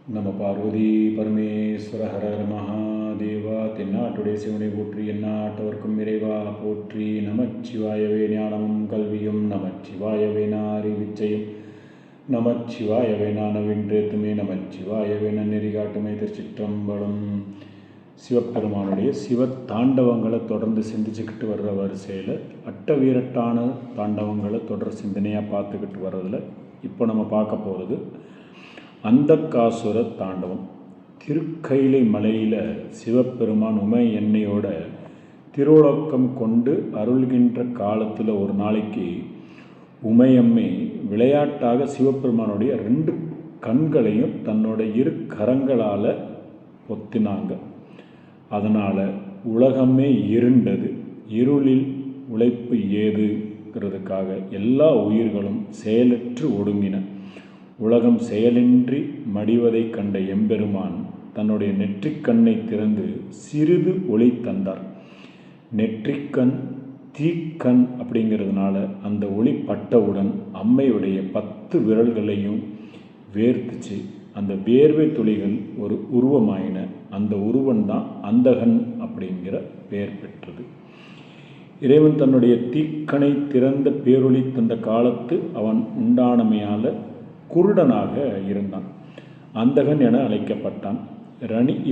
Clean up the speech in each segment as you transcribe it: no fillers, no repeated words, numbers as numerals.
நம பார்வதி பரமேஸ்வர ஹர ஹர மகாதேவா. தென்னாட்டுடைய சிவனை போற்றி, எந்நாட்டவர்க்கும் இறைவா போற்றி. நமச்சிவாயவே ஞானமும் கல்வியும், நமச்சிவாயவே அறிவிச்சையும், நமச்சிவாயவே நானவின்றேத்துமே, நமச்சிவாயவே நன்னெறி காட்டுமே. திருச்சிற்றம்பலம். சிவபெருமானுடைய சிவ தாண்டவங்களை தொடர்ந்து சிந்திச்சுக்கிட்டு வர்ற வரிசையில் அட்டவீரட்டான தாண்டவங்களை தொடர் சிந்தனையாக பார்த்துக்கிட்டு வர்றதில் இப்போ நம்ம பார்க்க போகிறது அந்தகாசுர தாண்டவம். திருக்கைலை மலையில் சிவபெருமான் உமை எண்ணெயோட திருவுலக்கம் கொண்டு அருள்கின்ற காலத்தில் ஒரு நாளைக்கு உமையம்மை விளையாட்டாக சிவபெருமானுடைய 2 கண்களையும் தன்னோட 2 கரங்களால் பொத்தினாங்க. அதனால் உலகமே இருண்டது. இருளில் உழைப்பு ஏதுங்கிறதுக்காக எல்லா உயிர்களும் செயலற்று ஒடுங்கின. உலகம் செயலின்றி மடிவதை கண்ட எம்பெருமான் தன்னுடைய நெற்றிக்கண்ணை திறந்து சிறிது ஒளி தந்தார். நெற்றிக்கண் தீக்கண் அப்படிங்கிறதுனால அந்த ஒளி பட்டவுடன் அம்மையுடைய 10 விரல்களையும் வேர்த்துச்சு. அந்த வேர்வை துளிகள் ஒரு உருவமாயின. அந்த உருவம்தான் அந்தகன் அப்படிங்கிற பெயர் பெற்றது. இறைவன் தன்னுடைய தீக்கணை திறந்த பேரொளி தந்த காலத்து அவன் உண்டானமையால் குருடனாக இருந்தான். அந்தகன் என அழைக்கப்பட்டான்.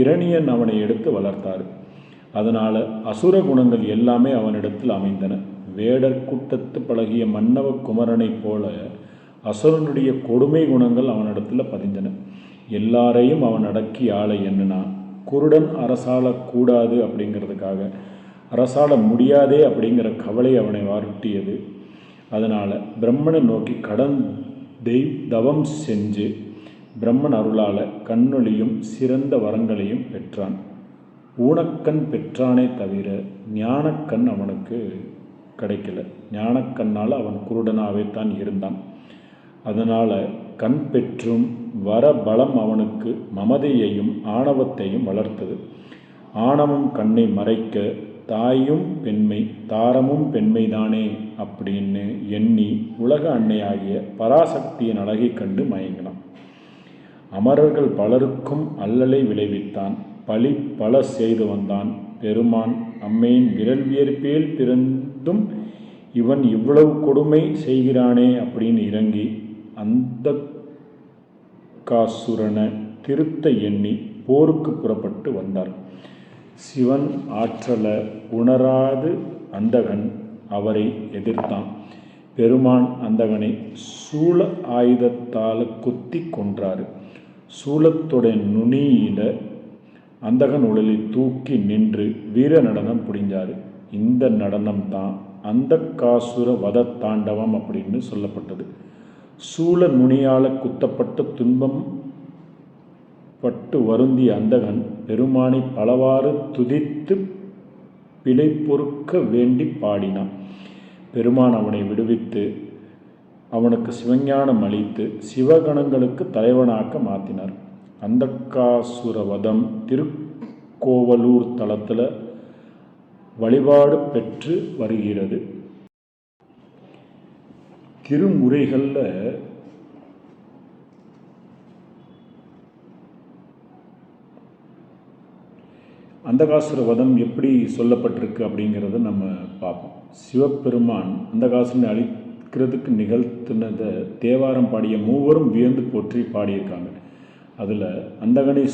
இரணியன் அவனை எடுத்து வளர்த்தார். அதனால் அசுர குணங்கள் எல்லாமே அவனிடத்தில் அமைந்தன. வேடர் கூட்டத்து பழகிய மன்னவ குமரனைப் போல அசுரனுடைய கொடுமை குணங்கள் அவனிடத்தில் பதிந்தன. எல்லாரையும் அவன் அடக்கி ஆள எண்ணினான். குருடன் அரசாளக்கூடாது அப்படிங்கிறதுக்காக அரசாள முடியாதே அப்படிங்கிற கவலை அவனை வாருட்டியது. அதனால் பிரம்மனை நோக்கி தவம் செஞ்சு பிரம்மன் அருளால் கண்ணொளியும் சிறந்த வரங்களையும் பெற்றான். ஊனக்கண் பெற்றானே தவிர ஞானக்கண் அவனுக்கு கிடைக்கல. ஞானக்கண்ணால் அவன் குருடனாகவே தான் இருந்தான். அதனால் கண் பெற்றும் வர பலம் அவனுக்கு மமதையையும் ஆணவத்தையும் வளர்த்தது. ஆணவம் கண்ணை மறைக்க தாயும் பெண்மை தாரமும் பெண்மைதானே அப்படின்னு எண்ணி உலக அன்னையாகிய பராசக்தியின் அழகை கண்டு மயங்கினான். அமரர்கள் பலருக்கும் அல்லலை விளைவித்தான். பழி பல செய்து வந்தான். பெருமான் அம்மையின் விரல் வியர்ப்பேல் பிறந்தும் இவன் இவ்வளவு கொடுமை செய்கிறானே அப்படின்னு இறங்கி அந்த காசுரனை திருத்த எண்ணி போருக்கு புறப்பட்டு வந்தார். சிவன் ஆற்றலை உணராது அந்தகன் அவரை எதிர்த்தான். பெருமான் அந்தகனை சூல ஆயுதத்தால் குத்தி கொன்றார். சூலத்துடைய நுனியில் அந்தகன் உடலை தூக்கி நின்று வீர நடனம் புரிஞ்சார். இந்த நடனம் தான் அந்தகாசுர வத தாண்டவம் அப்படின்னு சொல்லப்பட்டது. சூல நுனியால் குத்தப்பட்ட துன்பம் பட்டு வருந்திய அந்தகன் பெருமானை பலவாறு துதித்து பிழை பொறுக்க வேண்டி பாடினான். பெருமான் அவனை விடுவித்து அவனுக்கு சிவஞானம் அளித்து சிவகணங்களுக்கு தலைவனாக்க மாற்றினார். அந்தகாசுரவதம் திருக்கோவலூர் தலத்தில் வழிபாடு பெற்று வருகிறது. திருமுறைகளில் அந்தகாசுர வதம் எப்படி சொல்லப்பட்டிருக்கு அப்படிங்கிறத நம்ம பார்ப்போம். சிவபெருமான் அந்தகாசுரனை அழிக்கிறதுக்கு நிகழ்த்தினதை தேவாரம் பாடிய மூவரும் வியந்து போற்றி பாடியிருக்காங்க. அதில் அந்தகனை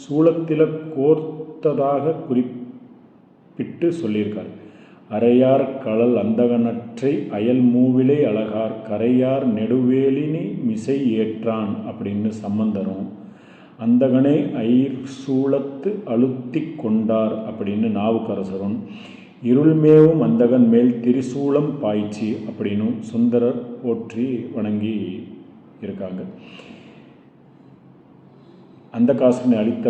சூலத்தில் கோர்த்ததாக குறிப்பிட்டு சொல்லியிருக்கார். அரையார் களல் அந்தகனற்றை அயல் மூவிலை அழகார் கரையார் நெடுவேலினி மிசை ஏற்றான் அப்படின்னு சம்பந்தரும், அந்தகனை ஐர் சூலத்து அழுத்தி கொண்டார் அப்படின்னு நாவுக்கரசரும், இருள்மேவும் அந்தகன் மேல் திரிசூலம் பாய்ச்சி அப்படின்னு சுந்தரர் போற்றி வணங்கி இருக்காங்க. அந்தகாசுரனை அளித்த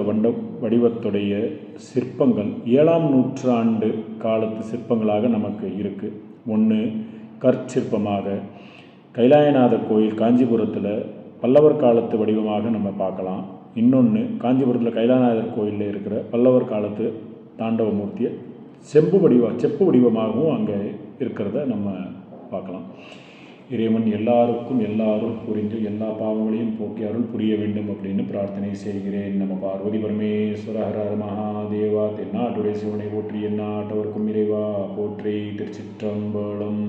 வடிவத்துடைய சிற்பங்கள் 7ஆம் நூற்றாண்டு காலத்து சிற்பங்களாக நமக்கு இருக்குது. ஒன்று கற்சிற்பமாக கைலாயநாதர் கோயில் காஞ்சிபுரத்தில் பல்லவர் காலத்து வடிவமாக நம்ம பார்க்கலாம். இன்னொன்று காஞ்சிபுரத்தில் கைலாயநாதர் கோயிலில் இருக்கிற பல்லவர் காலத்து தாண்டவமூர்த்தியை செப்பு வடிவமாகவும் அங்கே இருக்கிறத நம்ம பார்க்கலாம். இறைவன் எல்லாருக்கும் எல்லாரும் புரிந்து எல்லா பாவங்களையும் போக்கி அருள் புரிய வேண்டும் அப்படின்னு பிரார்த்தனை செய்கிறேன். நம்ம பார்வதி பரமேஸ்வர ஹர ஹர மகாதேவா. தென்னாட்டுடைய சிவனை போற்றி எந்நாட்டவர்க்கும் இறைவா போற்றி. திருச்சிற்றம்பலம்.